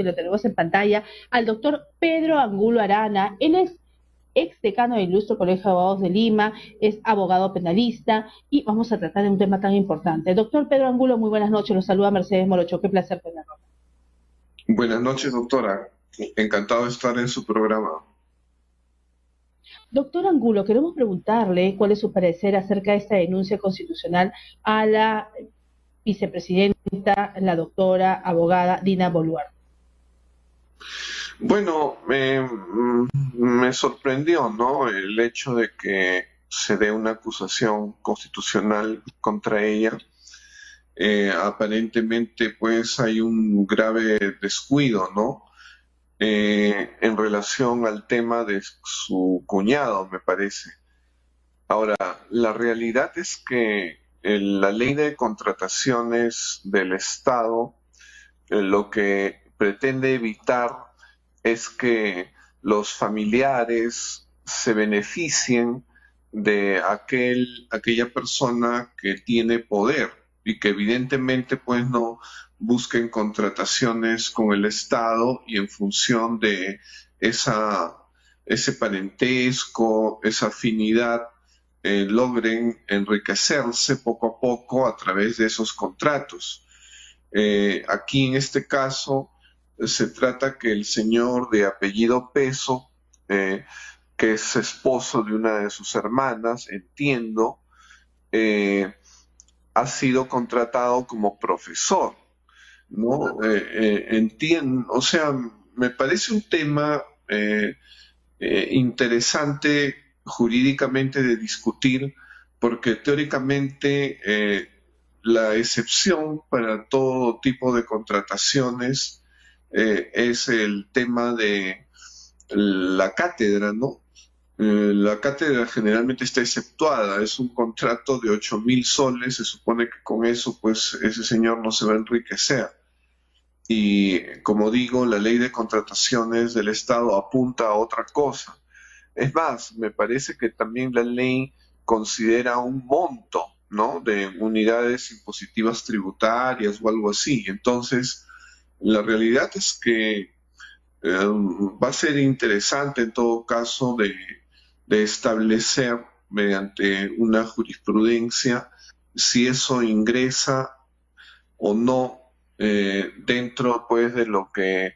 y lo tenemos en pantalla, al doctor Pedro Angulo Arana. Él es ex decano del Ilustre Colegio de Abogados de Lima, es abogado penalista y vamos a tratar de un tema tan importante. Doctor Pedro Angulo, muy buenas noches, los saluda Mercedes Morocho, qué placer tenerlo. Buenas noches, doctora. Encantado de estar en su programa. Doctor Angulo, queremos preguntarle cuál es su parecer acerca de esta denuncia constitucional a la vicepresidenta, la doctora abogada Dina Boluarte. Bueno, me sorprendió, ¿no?, el hecho de que se dé una acusación constitucional contra ella. Aparentemente, pues, hay un grave descuido, ¿no?, en relación al tema de su cuñado, me parece. Ahora, la realidad es que la ley de contrataciones del Estado lo que pretende evitar es que los familiares se beneficien de aquella persona que tiene poder y que evidentemente pues no busquen contrataciones con el Estado y en función de ese parentesco, esa afinidad, logren enriquecerse poco a poco a través de esos contratos. Aquí en este caso se trata que el señor de apellido Peso, que es esposo de una de sus hermanas, entiendo, ha sido contratado como profesor, ¿no? Entiendo, o sea, me parece un tema interesante jurídicamente de discutir, porque teóricamente la excepción para todo tipo de contrataciones es el tema de la cátedra, ¿no? La cátedra generalmente está exceptuada, es un contrato de 8.000 soles, se supone que con eso pues ese señor no se va a enriquecer. Y como digo, la ley de contrataciones del Estado apunta a otra cosa. Es más, me parece que también la ley considera un monto, ¿no?, de unidades impositivas tributarias o algo así. Entonces, la realidad es que va a ser interesante en todo caso de establecer mediante una jurisprudencia si eso ingresa o no dentro pues de lo que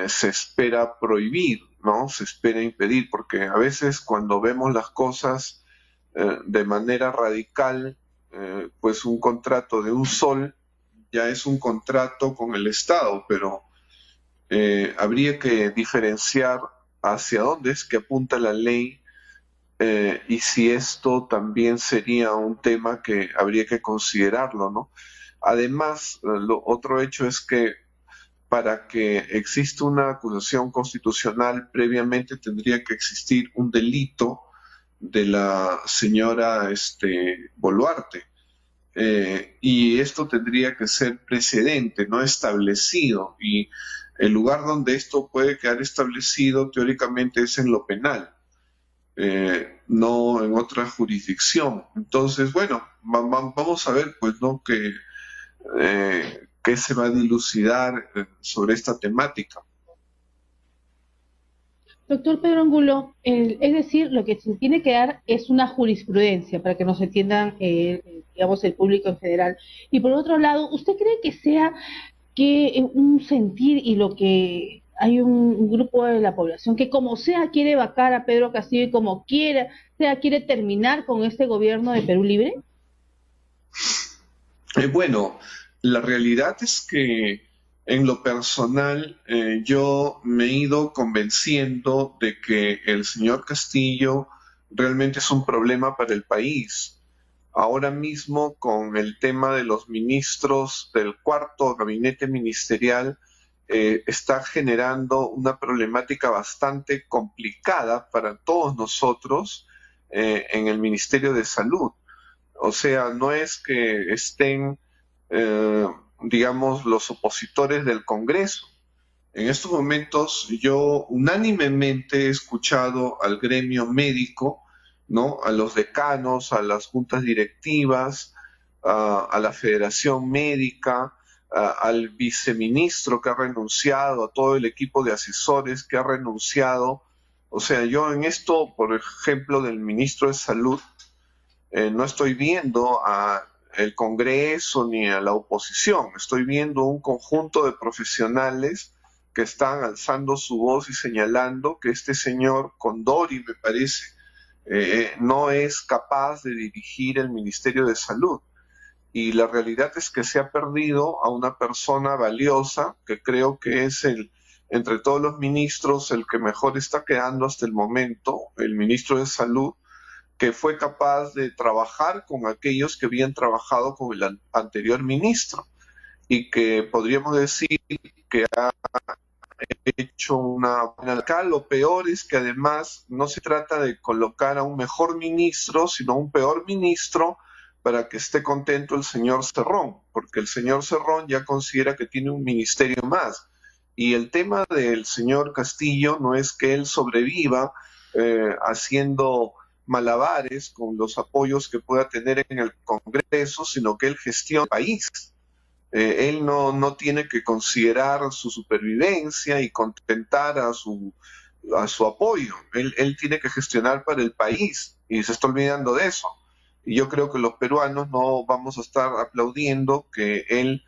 se espera prohibir, ¿no? Se espera impedir, porque a veces cuando vemos las cosas de manera radical, pues un contrato de un sol ya es un contrato con el Estado, pero habría que diferenciar hacia dónde es que apunta la ley y si esto también sería un tema que habría que considerarlo, ¿no? Además, lo otro hecho es que para que exista una acusación constitucional, previamente tendría que existir un delito de la señora Boluarte. Y esto tendría que ser precedente, no establecido. Y el lugar donde esto puede quedar establecido teóricamente es en lo penal, no en otra jurisdicción. Entonces, bueno, vamos a ver, pues, ¿no?, qué se va a dilucidar sobre esta temática. Doctor Pedro Angulo, es decir, lo que se tiene que dar es una jurisprudencia para que nos entiendan, digamos, el público en general. Y por otro lado, ¿usted cree que sea que un sentir y lo que hay un grupo de la población que como sea quiere vacar a Pedro Castillo y como quiera, sea quiere terminar con este gobierno de Perú Libre? Bueno, la realidad es que en lo personal yo me he ido convenciendo de que el señor Castillo realmente es un problema para el país. Ahora mismo con el tema de los ministros del cuarto gabinete ministerial está generando una problemática bastante complicada para todos nosotros en el Ministerio de Salud. O sea, no es que estén, eh, digamos, los opositores del Congreso. En estos momentos yo unánimemente he escuchado al gremio médico, ¿no?, a los decanos, a las juntas directivas, a la Federación Médica, al viceministro que ha renunciado, a todo el equipo de asesores que ha renunciado. O sea, yo en esto, por ejemplo, del ministro de Salud, no estoy viendo a el Congreso ni a la oposición, estoy viendo un conjunto de profesionales que están alzando su voz y señalando que este señor Condori, me parece, no es capaz de dirigir el Ministerio de Salud. Y la realidad es que se ha perdido a una persona valiosa, que creo que es entre todos los ministros, el que mejor está quedando hasta el momento, el ministro de Salud, que fue capaz de trabajar con aquellos que habían trabajado con el anterior ministro y que podríamos decir que ha hecho una buena. Acá lo peor es que además no se trata de colocar a un mejor ministro, sino a un peor ministro para que esté contento el señor Cerrón, porque el señor Cerrón ya considera que tiene un ministerio más. Y el tema del señor Castillo no es que él sobreviva haciendo malabares con los apoyos que pueda tener en el Congreso, sino que él gestiona el país. Él no tiene que considerar su supervivencia y contentar a su apoyo. Él tiene que gestionar para el país y se está olvidando de eso. Y yo creo que los peruanos no vamos a estar aplaudiendo que él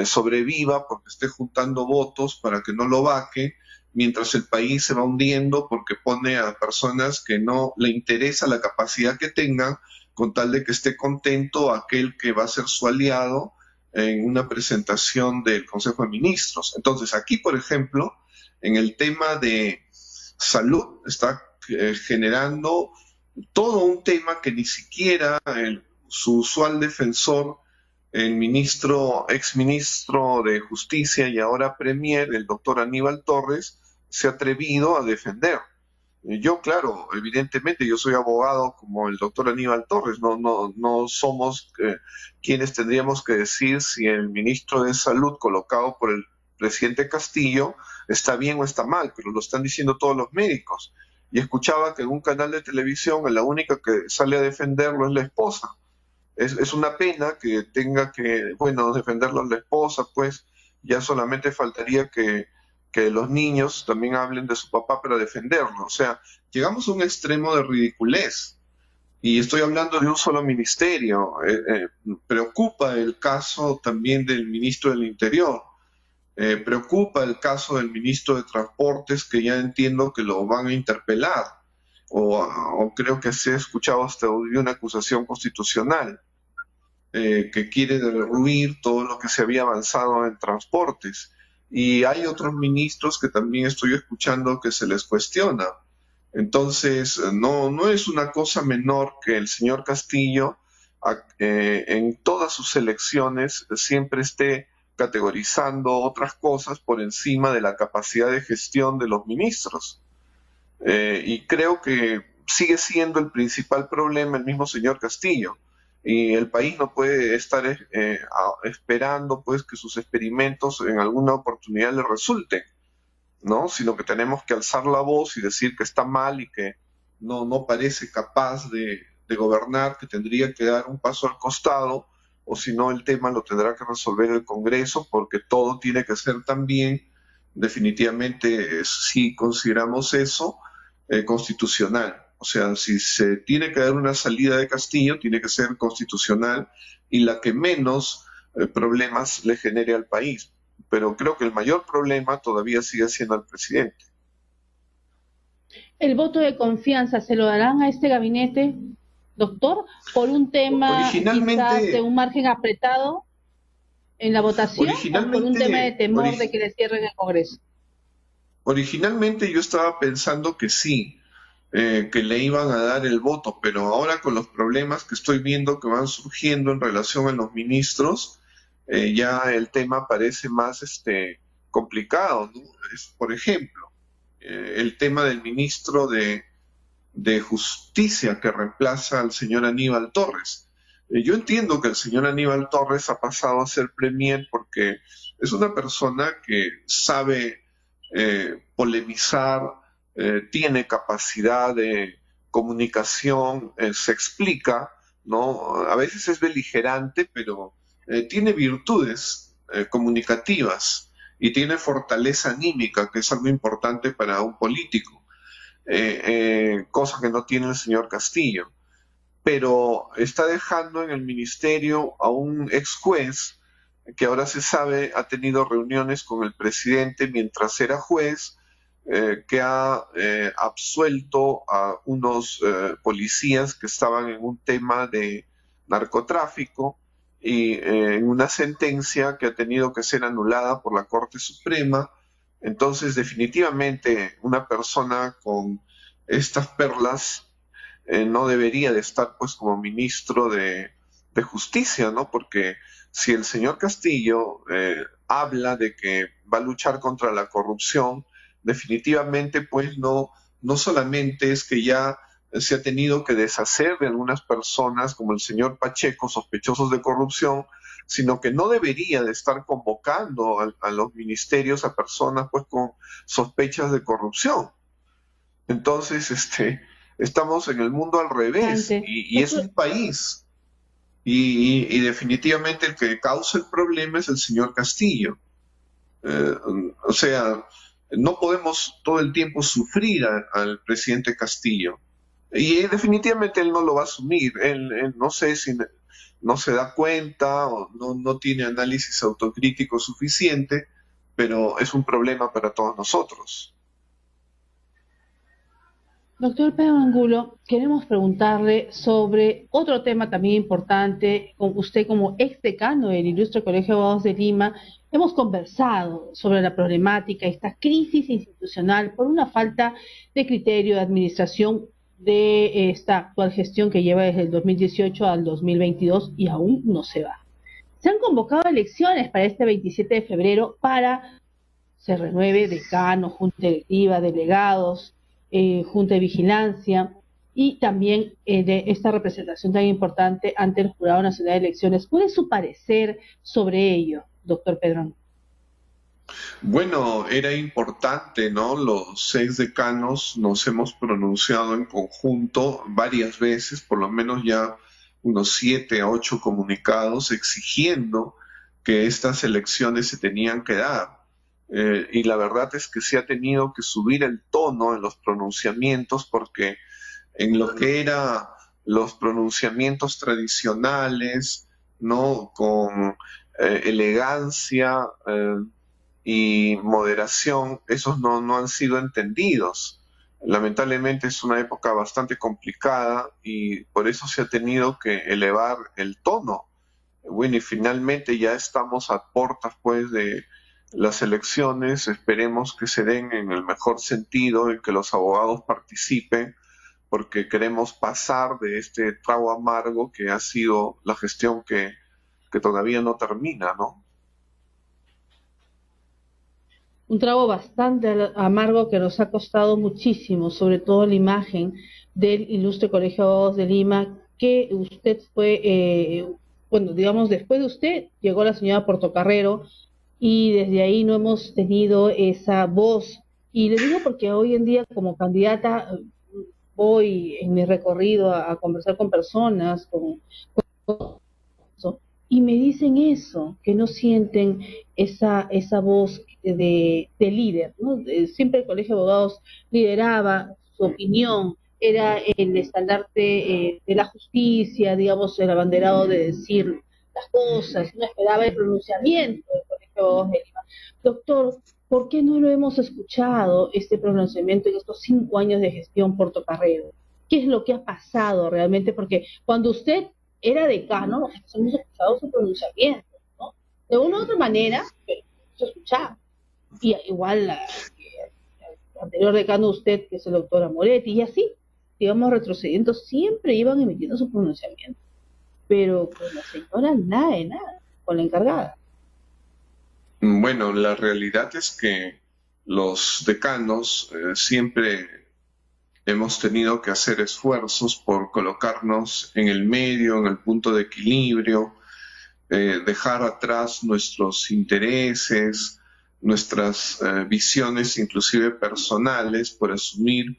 sobreviva porque esté juntando votos para que no lo vaque, mientras el país se va hundiendo porque pone a personas que no le interesa la capacidad que tengan, con tal de que esté contento aquel que va a ser su aliado en una presentación del Consejo de Ministros. Entonces, aquí, por ejemplo, en el tema de salud, está generando todo un tema que ni siquiera su usual defensor, el exministro de Justicia y ahora premier, el doctor Aníbal Torres, se ha atrevido a defender. Yo, claro, evidentemente yo soy abogado como el doctor Aníbal Torres, no somos quienes tendríamos que decir si el ministro de Salud colocado por el presidente Castillo está bien o está mal, pero lo están diciendo todos los médicos. Y escuchaba que en un canal de televisión la única que sale a defenderlo es la esposa. Es una pena que tenga que, bueno, defenderlo la esposa, pues ya solamente faltaría que los niños también hablen de su papá para defenderlo. O sea, llegamos a un extremo de ridiculez. Y estoy hablando de un solo ministerio. Preocupa el caso también del ministro del Interior. Preocupa el caso del ministro de Transportes, que ya entiendo que lo van a interpelar. O creo que se ha escuchado hasta de una acusación constitucional que quiere derruir todo lo que se había avanzado en transportes. Y hay otros ministros que también estoy escuchando que se les cuestiona. Entonces, no es una cosa menor que el señor Castillo en todas sus elecciones siempre esté categorizando otras cosas por encima de la capacidad de gestión de los ministros. Y creo que sigue siendo el principal problema el mismo señor Castillo. Y el país no puede estar esperando pues que sus experimentos en alguna oportunidad le resulten, ¿no? Sino que tenemos que alzar la voz y decir que está mal y que no parece capaz de gobernar, que tendría que dar un paso al costado, o si no el tema lo tendrá que resolver el Congreso, porque todo tiene que ser también, definitivamente, si consideramos eso, constitucional. O sea, si se tiene que dar una salida de Castillo, tiene que ser constitucional y la que menos problemas le genere al país. Pero creo que el mayor problema todavía sigue siendo el presidente. ¿El voto de confianza se lo darán a este gabinete, doctor, por un tema quizás de un margen apretado en la votación o por un tema de temor de que le cierren el Congreso? Originalmente yo estaba pensando que sí, que le iban a dar el voto, pero ahora con los problemas que estoy viendo que van surgiendo en relación a los ministros, ya el tema parece más complicado, ¿no? Por ejemplo, el tema del ministro de Justicia que reemplaza al señor Aníbal Torres. Yo entiendo que el señor Aníbal Torres ha pasado a ser premier porque es una persona que sabe polemizar, tiene capacidad de comunicación, se explica, ¿no? A veces es beligerante, pero tiene virtudes comunicativas y tiene fortaleza anímica, que es algo importante para un político, cosa que no tiene el señor Castillo. Pero está dejando en el ministerio a un ex juez que ahora se sabe ha tenido reuniones con el presidente mientras era juez, que ha absuelto a unos policías que estaban en un tema de narcotráfico y en una sentencia que ha tenido que ser anulada por la Corte Suprema. Entonces, definitivamente, una persona con estas perlas no debería de estar pues como ministro de Justicia, ¿no? Porque si el señor Castillo habla de que va a luchar contra la corrupción, definitivamente pues no solamente es que ya se ha tenido que deshacer de algunas personas como el señor Pacheco, sospechosos de corrupción, sino que no debería de estar convocando a los ministerios a personas pues con sospechas de corrupción. Entonces, estamos en el mundo al revés y es un país y definitivamente el que causa el problema es el señor Castillo. O sea, no podemos todo el tiempo sufrir al presidente Castillo y definitivamente él no lo va a asumir. Él no sé si no se da cuenta o no tiene análisis autocrítico suficiente, pero es un problema para todos nosotros. Doctor Pedro Angulo, queremos preguntarle sobre otro tema también importante. Con usted como ex decano del Ilustre Colegio de Abogados de Lima, hemos conversado sobre la problemática, esta crisis institucional por una falta de criterio de administración de esta actual gestión que lleva desde el 2018 al 2022 y aún no se va. Se han convocado elecciones para este 27 de febrero para se renueve decano, junta directiva, delegados, Junta de Vigilancia y también de esta representación tan importante ante el Jurado Nacional de Elecciones. ¿Cuál es su parecer sobre ello, doctor Pedrón? Bueno, era importante, ¿no? Los 6 decanos nos hemos pronunciado en conjunto varias veces, por lo menos ya unos 7 a 8 comunicados exigiendo que estas elecciones se tenían que dar. Y la verdad es que se ha tenido que subir el tono en los pronunciamientos porque en lo que eran los pronunciamientos tradicionales, ¿no? Con elegancia y moderación, esos no han sido entendidos. Lamentablemente es una época bastante complicada y por eso se ha tenido que elevar el tono. Bueno, y finalmente ya estamos a puertas pues de las elecciones, esperemos que se den en el mejor sentido y que los abogados participen, porque queremos pasar de este trago amargo que ha sido la gestión que todavía no termina, ¿no? Un trago bastante amargo que nos ha costado muchísimo, sobre todo la imagen del Ilustre Colegio de Abogados de Lima, que usted fue, bueno, digamos, después de usted llegó la señora Portocarrero, y desde ahí no hemos tenido esa voz. Y le digo porque hoy en día como candidata voy en mi recorrido a conversar con personas y me dicen eso, que no sienten esa voz de líder, ¿no? Siempre el Colegio de Abogados lideraba su opinión, era el estandarte de la justicia, digamos, el abanderado de decir las cosas, no esperaba el pronunciamiento del Colegio de Abogados de Lima. Doctor, ¿por qué no lo hemos escuchado, este pronunciamiento en estos 5 años de gestión Portocarrero? ¿Qué es lo que ha pasado realmente? Porque cuando usted era decano, nosotros hemos escuchado su pronunciamiento, ¿no? De una u otra manera, pero se escuchaba. Y igual el anterior decano usted, que es el doctor Amoretti, y así, íbamos retrocediendo, siempre iban emitiendo su pronunciamiento. Pero con la señora nada de nada, con la encargada. Bueno, la realidad es que los decanos siempre hemos tenido que hacer esfuerzos por colocarnos en el medio, en el punto de equilibrio, dejar atrás nuestros intereses, nuestras visiones inclusive personales por asumir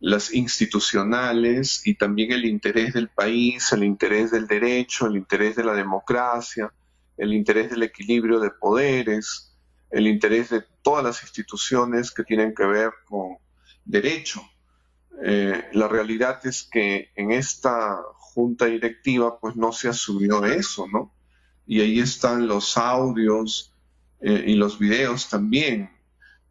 las institucionales y también el interés del país, el interés del derecho, el interés de la democracia, el interés del equilibrio de poderes, el interés de todas las instituciones que tienen que ver con derecho. La realidad es que en esta junta directiva pues no se asumió eso, ¿no? Y ahí están los audios y los videos también.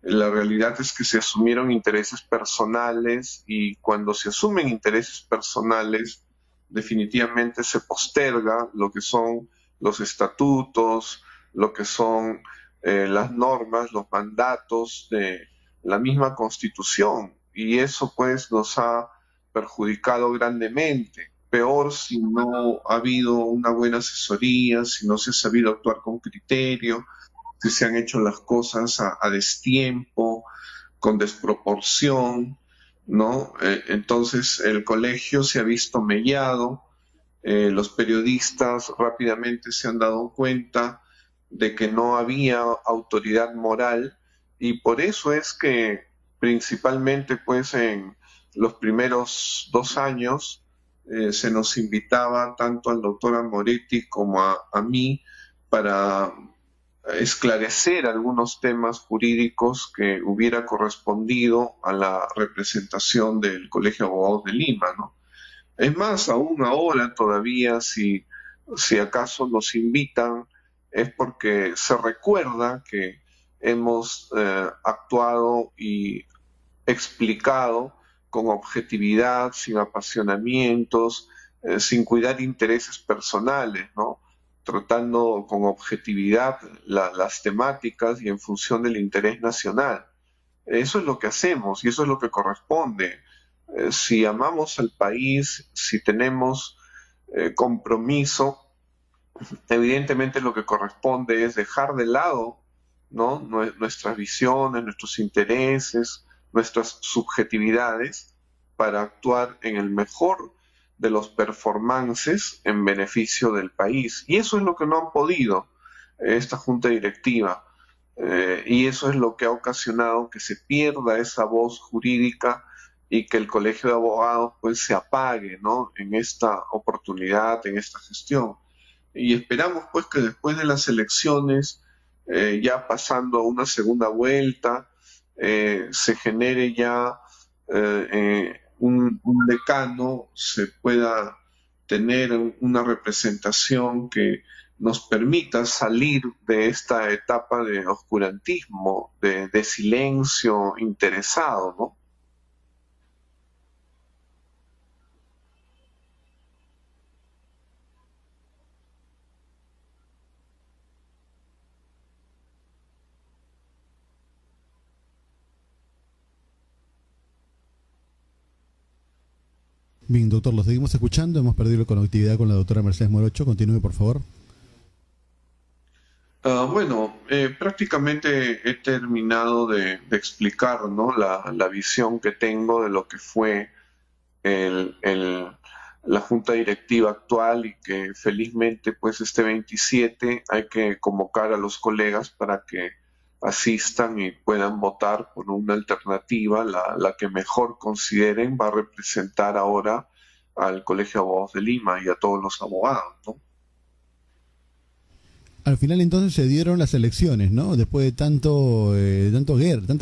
La realidad es que se asumieron intereses personales y cuando se asumen intereses personales, definitivamente se posterga lo que son los estatutos, lo que son las normas, los mandatos de la misma Constitución. Y eso pues nos ha perjudicado grandemente. Peor si no ha habido una buena asesoría, si no se ha sabido actuar con criterio, si se han hecho las cosas a destiempo, con desproporción, ¿no? Entonces el colegio se ha visto mellado, los periodistas rápidamente se han dado cuenta de que no había autoridad moral y por eso es que principalmente pues en los primeros 2 años se nos invitaba tanto al doctor Amoretti como a mí para esclarecer algunos temas jurídicos que hubiera correspondido a la representación del Colegio de Abogados de Lima, ¿no? Es más, aún ahora todavía, si acaso nos invitan, es porque se recuerda que hemos actuado y explicado con objetividad, sin apasionamientos, sin cuidar intereses personales, ¿no? Tratando con objetividad las temáticas y en función del interés nacional. Eso es lo que hacemos y eso es lo que corresponde. Si amamos al país, si tenemos compromiso, evidentemente lo que corresponde es dejar de lado, ¿no?, nuestras visiones, nuestros intereses, nuestras subjetividades para actuar en el mejor de los performances en beneficio del país. Y eso es lo que no han podido esta junta directiva. Y eso es lo que ha ocasionado que se pierda esa voz jurídica y que el Colegio de Abogados pues se apague, ¿no?, en esta oportunidad, en esta gestión. Y esperamos pues que después de las elecciones, ya pasando a una segunda vuelta, se genere ya un decano, se pueda tener una representación que nos permita salir de esta etapa de oscurantismo, de silencio interesado, ¿no? Bien, doctor, lo seguimos escuchando. Hemos perdido la conectividad con la doctora Mercedes Morocho. Continúe, por favor. Bueno, prácticamente he terminado de explicar, ¿no?, la visión que tengo de lo que fue el, el- la junta directiva actual y que felizmente pues este 27 hay que convocar a los colegas para que asistan y puedan votar por una alternativa, la que mejor consideren va a representar ahora al Colegio de Abogados de Lima y a todos los abogados, ¿no? Al final entonces se dieron las elecciones, ¿no? Después de tanta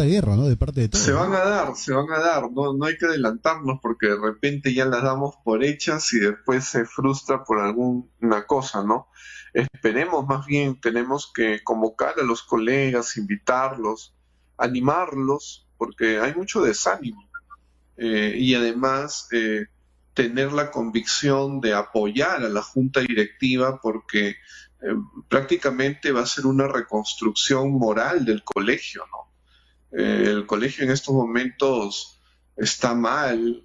guerra, ¿no? De parte de todos, Se ¿no? van a dar, se van a dar, no hay que adelantarnos porque de repente ya las damos por hechas y después se frustra por alguna cosa, ¿no? Esperemos más bien, tenemos que convocar a los colegas, invitarlos, animarlos, porque hay mucho desánimo y además tener la convicción de apoyar a la junta directiva porque prácticamente va a ser una reconstrucción moral del colegio, ¿no? El colegio en estos momentos está mal.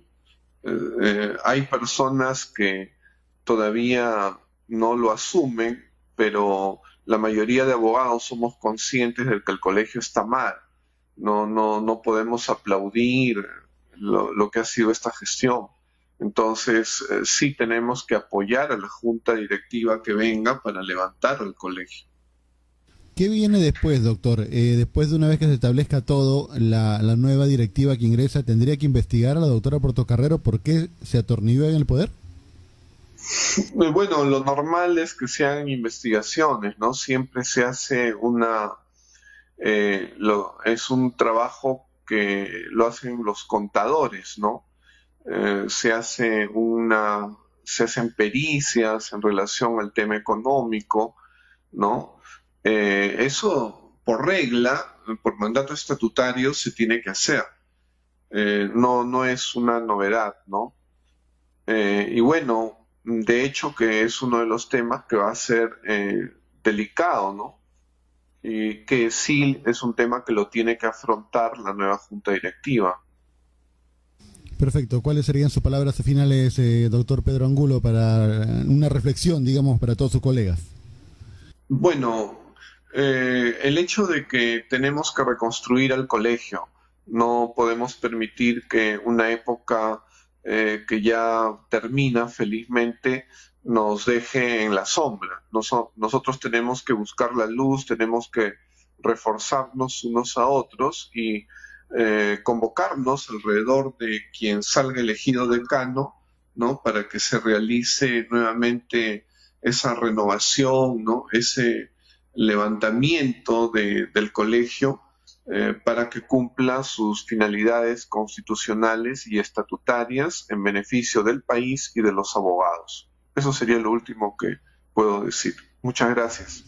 Hay personas que todavía no lo asumen, pero la mayoría de abogados somos conscientes de que el colegio está mal. No podemos aplaudir lo que ha sido esta gestión. Entonces, sí tenemos que apoyar a la junta directiva que venga para levantar al colegio. ¿Qué viene después, doctor? Después de una vez que se establezca todo, la nueva directiva que ingresa, ¿tendría que investigar a la doctora Portocarrero por qué se atornilló en el poder? Bueno, lo normal es que se hagan investigaciones, ¿no? Siempre se hace es un trabajo que lo hacen los contadores, ¿no? Se hacen pericias en relación al tema económico, ¿no? Eso por regla, por mandato estatutario, se tiene que hacer. No es una novedad, ¿no? Y bueno, de hecho que es uno de los temas que va a ser delicado, ¿no? Y que sí es un tema que lo tiene que afrontar la nueva junta directiva. Perfecto. ¿Cuáles serían sus palabras finales, doctor Pedro Angulo, para una reflexión, digamos, para todos sus colegas? Bueno, el hecho de que tenemos que reconstruir el colegio, no podemos permitir que una época que ya termina felizmente nos deje en la sombra. Nosotros tenemos que buscar la luz, tenemos que reforzarnos unos a otros y convocarnos alrededor de quien salga elegido decano, ¿no? Para que se realice nuevamente esa renovación, ¿no? Ese levantamiento del colegio para que cumpla sus finalidades constitucionales y estatutarias en beneficio del país y de los abogados. Eso sería lo último que puedo decir. Muchas gracias.